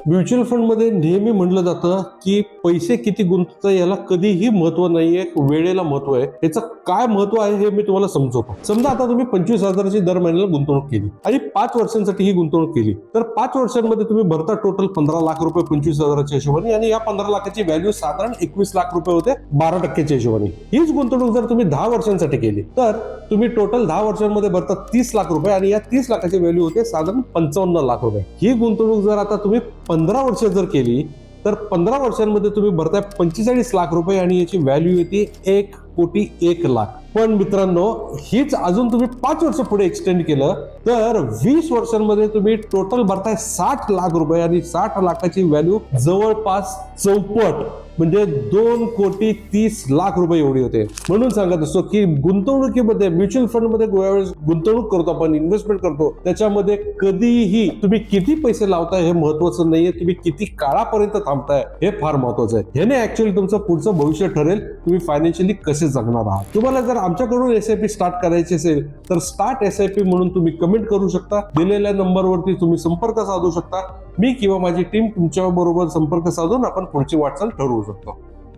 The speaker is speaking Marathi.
म्युच्युअल फंड मध्ये नेहमी म्हटलं जातं की पैसे किती गुंतवता याला कधीही महत्व नाहीये, वेळेला महत्व आहे. याचं काय महत्व आहे हे मी तुम्हाला समजवतो. समजा आता तुम्ही 25,000ची दर महिन्याला गुंतवणूक केली आणि 5 वर्षांसाठी ही गुंतवणूक केली, तर 5 वर्षांमध्ये तुम्ही भरता टोटल 15 लाख रुपये 25,000च्या हिशोबाने, आणि या 15 लाखाची व्हॅल्यू साधारण 21 लाख रुपये होते 12%च्या हिशोबाने. हीच गुंतवणूक जर तुम्ही 10 वर्षांसाठी केली तर तुम्ही टोटल 10 वर्षांमध्ये भरता 30 लाख रुपये, आणि या 30 लाखाची व्हॅल्यू होते साधारण 55 लाख रुपये. ही गुंतवणूक जर आता तुम्ही 15 वर्ष जर केली तर 15 वर्षांमध्ये तुम्ही भरताय 45 लाख रुपये, आणि याची व्हॅल्यू येते 1,01,00,000. पण मित्रांनो, हीच अजून तुम्ही 5 वर्ष पुढे एक्सटेंड केलं तर 20 वर्षांमध्ये तुम्ही टोटल भरताय 60 लाख रुपये, आणि 60 लाखाची व्हॅल्यू जवळपास चौपट, म्हणजे 2,30,00,000 रुपये एवढी होते. म्हणून सांगत असतो की गुंतवणुकीमध्ये, म्युच्युअल फंड मध्ये गुंतवणूक करतो आपण, इन्व्हेस्टमेंट करतो, त्याच्यामध्ये कधीही तुम्ही किती पैसे लावताय हे महत्वाचं नाहीये, तुम्ही किती काळापर्यंत थांबताय हे फार महत्वाचं आहे. ह्याने ऍक्च्युअली तुमचं पुढचं भविष्य ठरेल, तुम्ही फायनान्शियली कसे जगणार आहात. तुम्हाला जर आमच्याकडून एसआयपी स्टार्ट करायची असेल तर स्टार्ट एसआयपी म्हणून तुम्ही कमेंट करू शकता. दिलेल्या नंबरवरती तुम्ही संपर्क साधू शकता. मी किंवा माझी टीम तुमच्या बरोबर संपर्क साधून आपण पुढची वाटचाल ठरवू शकतो.